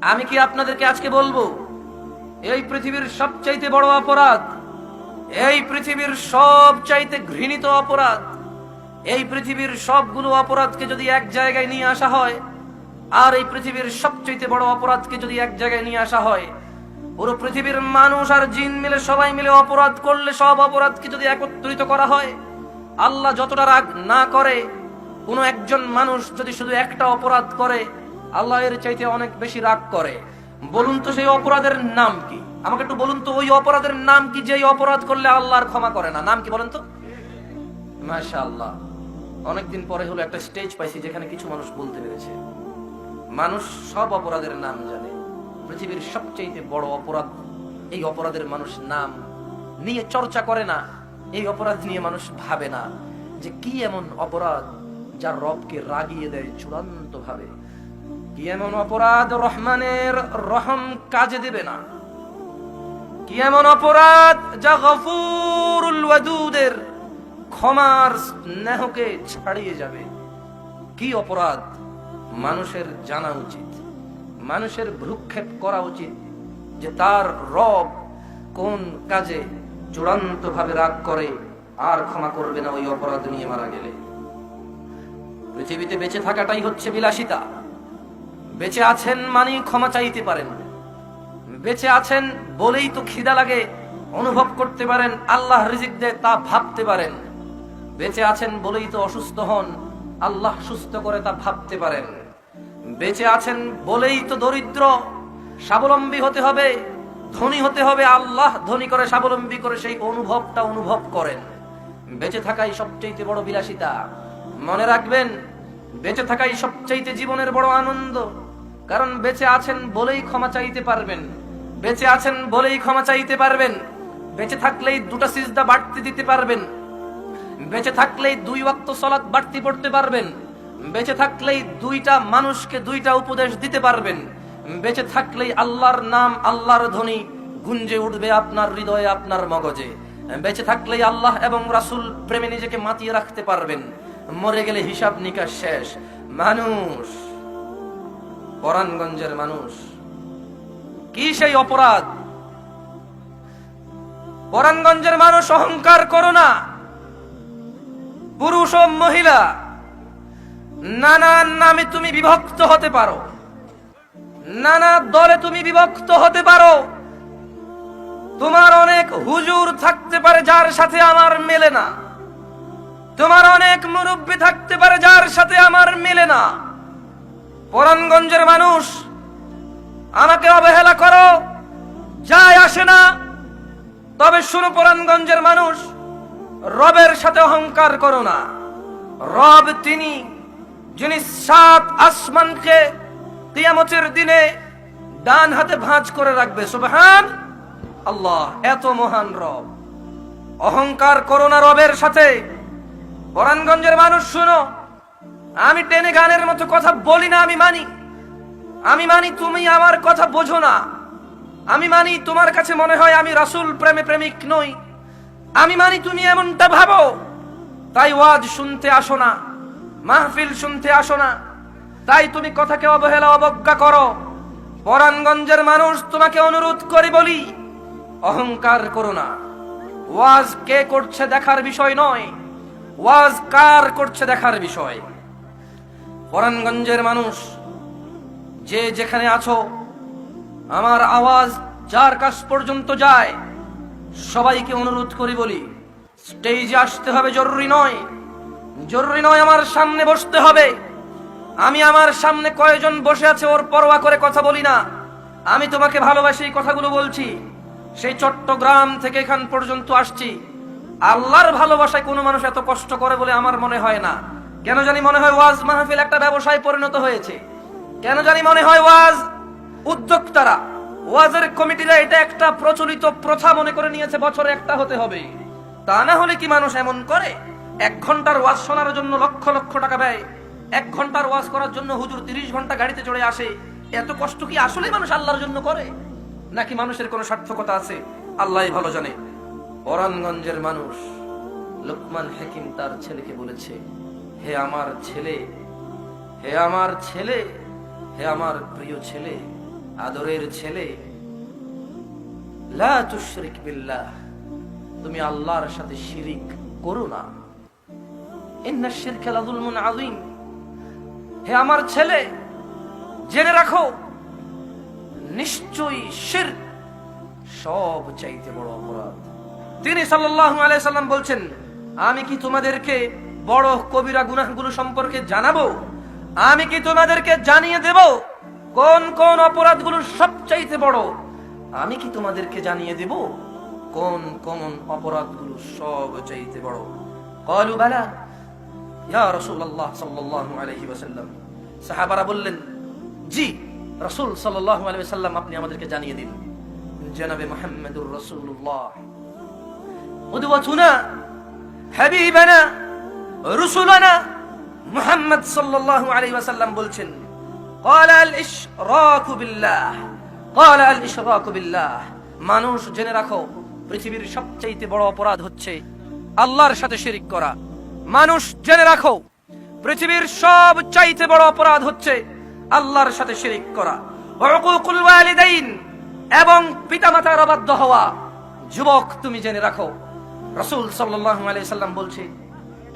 আমি কি আপনাদেরকে আজকে বলবো এই পৃথিবীর সবচাইতে বড় অপরাধ, এই পৃথিবীর সবচাইতে ঘৃণিত অপরাধ, এই পৃথিবীর সবগুলো অপরাধকে যদি এক জায়গায় নিয়ে আসা হয়, আর এই পৃথিবীর সবচাইতে বড় অপরাধকে যদি এক জায়গায় নিয়ে আসা হয়, পুরো পৃথিবীর মানুষ আর জিন মিলে সবাই মিলে অপরাধ করলে সব অপরাধকে যদি একত্রিত করা হয়, আল্লাহ যতটা রাগ না করে, কোনো একজন মানুষ যদি শুধু একটা অপরাধ করে আল্লাহ এর চাইতে অনেক বেশি রাগ করে। বলুন তো সেই অপরাধের নাম কি? আমাকে একটু বলুন তো ওই অপরাধের নাম কি যে অপরাধ করলে আল্লাহর ক্ষমা করে না? নাম কি বলেন তো? মাশাআল্লাহ, অনেকদিন পরে হলো একটা স্টেজ পাইছি যেখানে কিছু মানুষ বলতে পেরেছে। মানুষ সব অপরাধের নাম জানে, পৃথিবীর সবচেয়ে বড় অপরাধ, এই অপরাধের মানুষ নাম নিয়ে চর্চা করে না, এই অপরাধ নিয়ে মানুষ ভাবে না যে কি এমন অপরাধ যার রবকে রাগিয়ে দেয় চূড়ান্ত ভাবে, কি এমন অপরাধ রহমানের রহম কাজে দেবে না, কি এমন অপরাধ যা গফুরুল ওয়াদুদের ক্ষমার স্নেহকে ছাড়িয়ে যাবে। কি অপরাধ মানুষের জানা উচিত, মানুষের ভ্রুক্ষেপ করা উচিত যে তার রব কোন কাজে চূড়ান্ত ভাবে রাগ করে আর ক্ষমা করবে না ওই অপরাধ নিয়ে মারা গেলে। পৃথিবীতে বেঁচে থাকাটাই হচ্ছে বিলাসিতা। বেঁচে আছেন মানে ক্ষমা চাইতে পারেন, বেঁচে আছেন বলেই তো খিদা লাগে অনুভব করতে পারেন, আল্লাহ রিজিক দেয় তা ভাবতে পারেন, বেঁচে আছেন বলেই তো অসুস্থ হন, আল্লাহ সুস্থ করে তা ভাবতে পারেন, বেঁচে আছেন বলেই তো দরিদ্র স্বাবলম্বী হতে হবে, ধনী হতে হবে, আল্লাহ ধনী করে স্বাবলম্বী করে সেই অনুভবটা অনুভব করেন। বেঁচে থাকাই সবচেয়ে বড় বিলাসিতা। মনে রাখবেন, বেঁচে থাকাই সবচেয়ে জীবনের বড় আনন্দ। কারণ বেঁচে আছেন বলেই ক্ষমা চাইতে পারবেন, বেঁচে আছেন বলেই ক্ষমা চাইতে পারবেন, বেঁচে থাকলেই দুটা সিজদা বাড়তি দিতে পারবেন, বেঁচে থাকলেই 2 ওয়াক্ত সালাত বাড়তি পড়তে পারবেন, বেঁচে থাকলেই 2টা মানুষকে 2টা উপদেশ দিতে পারবেন, বেঁচে থাকলেই আল্লাহর নাম, আল্লাহর ধ্বনি গুঞ্জে উঠবে আপনার হৃদয়ে, আপনার মগজে, বেঁচে থাকলেই আল্লাহ এবং রাসূল প্রেমে নিজেকে মাতিয়ে রাখতে পারবেন। মরে গেলে হিসাব নিকাশ শেষ। মানুষ, পরাণগঞ্জের মানুষ, কি সেই অপরাধ? পরাণগঞ্জের মানুষ, অহংকার করো না। পুরুষ ও মহিলা নানান নামে তুমি বিভক্ত হতে পারো, নানা দলে তুমি বিভক্ত হতে পারো, তোমার অনেক হুজুর থাকতে পারে যার সাথে আমার মেলে না, তোমার অনেক মুরব্বি থাকতে পারে যার সাথে আমার মেলে না। পরাণগঞ্জের মানুষ, আমাকে অবহেলা করো, যায় আসে না, তবে শুনো পরাণগঞ্জের মানুষ, রবের সাথে অহংকার করো না। রব তিনি যিনি 7 আসমানকে কিয়ামতের দিনে ডান হাতে ভাঁজ করে রাখবে। সুবহান আল্লাহ, এত মহান রব। অহংকার করো না রবের সাথে। পরাণগঞ্জের মানুষ শুনো, আমি টেনে গানের মতো কথা বলি না, আমি মানি তুমি আমার কথা বোঝো না, আমি মানি তোমার কাছে মনে হয় আমি রাসূল প্রেমে প্রেমিক নই, আমি মানি তুমি এমনটা ভাবো, তাই ওয়াজ শুনতে আসো না, মাহফিল শুনতে আসো না, তাই তুমি কথাকে অবহেলা অবজ্ঞা করো। পরাণগঞ্জের মানুষ, তোমাকে অনুরোধ করি বলি, অহংকার করো না। ওয়াজ কে করছে দেখার বিষয় নয়, ওয়াজ কার করছে দেখার বিষয়। পরাণগঞ্জের মানুষ, যে যেখানে আছো, আমার আওয়াজ যার কাছ পর্যন্ত যায়, সবাইকে অনুরোধ করি বলি, স্টেজে আসতে হবে জরুরি নয়, জরুরি নয় আমার সামনে বসতে হবে। আমি আমার সামনে কয়জন বসে আছে ওর পরোয়া করে কথা বলি না। আমি তোমাকে ভালোবাসি, এই কথাগুলো বলছি। সেই চট্টগ্রাম থেকে এখান পর্যন্ত আসছি, আল্লাহর ভালোবাসায় কোনো মানুষ এত কষ্ট করে বলে আমার মনে হয় না। কেন জানি মনে হয় ওয়াজ মাহফিল একটা ব্যবসায় পরিণত হয়েছে, কেন জানি মনে হয় ওয়াজ উদ্যোক্তারা, ওয়াজের কমিটিরা এটা একটা প্রচলিত প্রথা মনে করে নিয়েছে, বছরে একটা হতে হবে। তা না হলে কি মানুষ এমন করে? 1 ঘন্টার ওয়াজ শোনার জন্য লক্ষ লক্ষ টাকা ব্যয়, 1 ঘন্টার ওয়াজ করার জন্য হুজুর 30 ঘন্টা গাড়িতে চড়ে আসে। এত কষ্ট কি আসলে মানুষ আল্লাহর জন্য করে, নাকি মানুষের কোনো স্বার্থকতা আছে? আল্লাহই ভালো জানে। পরাণগঞ্জের মানুষ, লোকমান হাকিম তার ছেলেকে বলেছে, হে আমার ছেলে, হে আমার ছেলে, হে আমার প্রিয় ছেলে, আদরের ছেলে, লা তুশরিক বিল্লাহ, তুমি আল্লাহর সাথে শিরিক করো না। ইন্নাশ শিরকা লাযুলমুন আযীম, হে আমার ছেলে জেনে রাখো, নিশ্চয়ই শিরক সব চাইতে বড় অপরাধ। তিনি সাল্লাল্লাহু আলাইহি সাল্লাম বলছেন, আমি কি তোমাদেরকে বড় কবিরা গুনাহগুলো সম্পর্কে জানাবো? আমি কি তোমাদেরকে জানিয়ে দেব কোন কোন অপরাধগুলো সবচাইতে বড়? আমি কি তোমাদেরকে জানিয়ে দেব কোন কোন অপরাধগুলো সবচাইতে বড়? ক্বালু বালা ইয়া রাসূলুল্লাহ সাল্লাল্লাহু আলাইহি ওয়াসাল্লাম। সাহাবারা বললেন, জি রাসূল সাল্লাল্লাহু আলাইহি ওয়াসাল্লাম, আপনি আমাদেরকে জানিয়ে দিন। জনাবে মুহাম্মদুর রাসূলুল্লাহ উদওয়াতুনা হাবিবানা রাসূলুনা মুহাম্মদ সাল্লাল্লাহু আলাইহি ওয়াসাল্লাম বলছেন, ক্বালা আল ইশরাকু বিল্লাহ, ক্বালা আল ইশরাকু বিল্লাহ, মানুষ জেনে রাখো পৃথিবীর সবচেয়ে বড় অপরাধ হচ্ছে আল্লাহর সাথে শিরিক করা। মানুষ জেনে রাখো পৃথিবীর সবচাইতে বড় অপরাধ হচ্ছে আল্লাহর সাথে শিরিক করা। উকুকুল ওয়ালিদাইন, এবং পিতামাতার অবাধ্য হওয়া। যুবক তুমি জেনে রাখো, রাসূল সাল্লাল্লাহু আলাইহি সাল্লাম বলছে,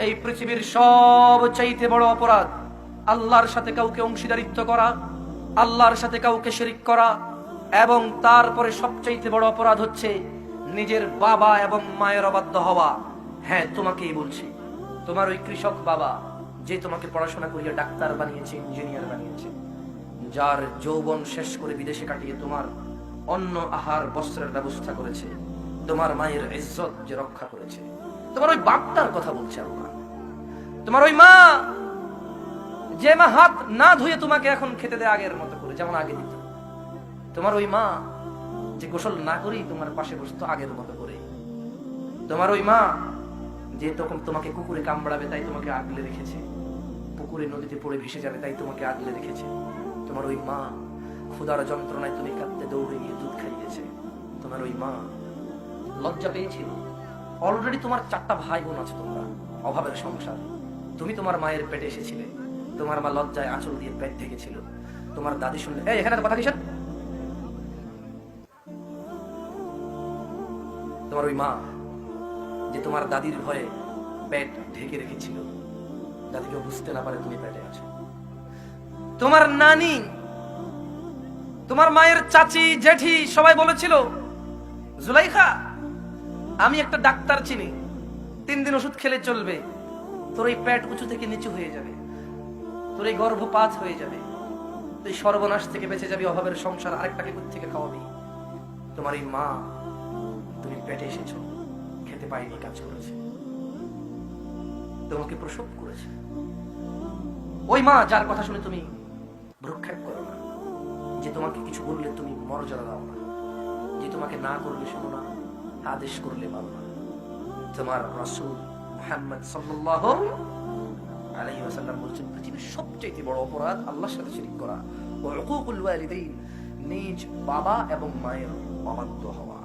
এই পৃথিবীর সবচাইতে বড় অপরাধ আল্লাহর সাথে কাউকে অংশীদারিত্ব করা, আল্লাহর সাথে কাউকে শিরিক করা, এবং তারপরে সবচাইতে বড় অপরাধ হচ্ছে নিজের বাবা এবং মায়ের অবাধ্য হওয়া। হ্যাঁ, তোমাকেই বলছি, তোমার ওই কৃষক বাবা যে তোমাকে পড়াশোনা করিয়ে ডাক্তার বানিয়েছে, ইঞ্জিনিয়ার বানিয়েছে, যার যৌবন শেষ করে বিদেশে কাটিয়ে তোমার অন্ন আহার বস্ত্রের ব্যবস্থা করেছে, তোমার মায়ের ইজ্জত যে রক্ষা করেছে, তোমার ওই বাপটার কথা বলছে আল্লাহ। তোমার ওই মা, যে মা হাত না ধুয়ে তোমাকে এখন খেতে দেয় আগের মতো করে, যেমন আগে দিত। তোমার ওই মা যে গোসল না করেই তোমার পাশে বসতো আগের মতো করে। তোমার ওই মা যে তখন তোমাকে কুকুরে কামড়াবে তাই তোমাকে আগলে রেখেছে, পুকুরে নদীতে পড়ে ভেসে যাবে তাই তোমাকে আগলে রেখেছে। তোমার ওই মা ক্ষুধার যন্ত্রণায় তুমি কাঁদতে দৌড়ে গিয়ে দুধ খাইয়েছে। তোমার ওই মা লজ্জা পেয়েছিল, অলরেডি তোমার 4টা ভাই বোন আছে, তোমরা অভাবের সংসার, তুমি তোমার মায়ের পেটে এসেছিলে, তোমার মা লজ্জায় আঁচল দিয়ে পেট ঢেকেছিল। তোমার দাদি শুনলে, এই এখানে কথা কিসের? তোমার ওই মা যে তোমার দাদির ভয়ে পেট ঢেকে রেখেছিল, দাদিকে বুঝতে না পারে তুমি পেটে আছো। তোমার নানি, তোমার মায়ের চাচি, জেঠি সবাই বলেছিল, জুলাইখা আমি একটা ডাক্তার চিনি, 3 দিন ওষুধ খেলে চলবে, তোর এই পেট উঁচু থেকে নিচু হয়ে যাবে, তোর এই গর্ভপাত হয়ে যাবে, তুই সর্বনাশ থেকে বেঁচে যাবি, অভাবের সংসার আরেকটাকে থেকে খাওয়াবি। তোমার এই মা, তুমি পেটে এসেছো, খেতে পাইনি, কাজ করেছে, তোমাকে প্রসব করেছে। ওই মা যার কথা শুনে তুমি ভ্রুক্ষেপ করো না, যে তোমাকে কিছু বললে তুমি মর্যাদা দাও না, যে তোমাকে না করলে শোনো না, আদেশ করলে মানো না। তোমার রাসূল মুহাম্মদ সাল্লাল্লাহু আলাইহি ওয়াসাল্লাম বলছেন, পৃথিবীর সবচেয়ে বড় অপরাধ আল্লাহর সাথে শিরক করা, ওয়া উকুকুল ওয়ালিদাইন, নিজ বাবা এবং মায়ের অবাধ্য হওয়া।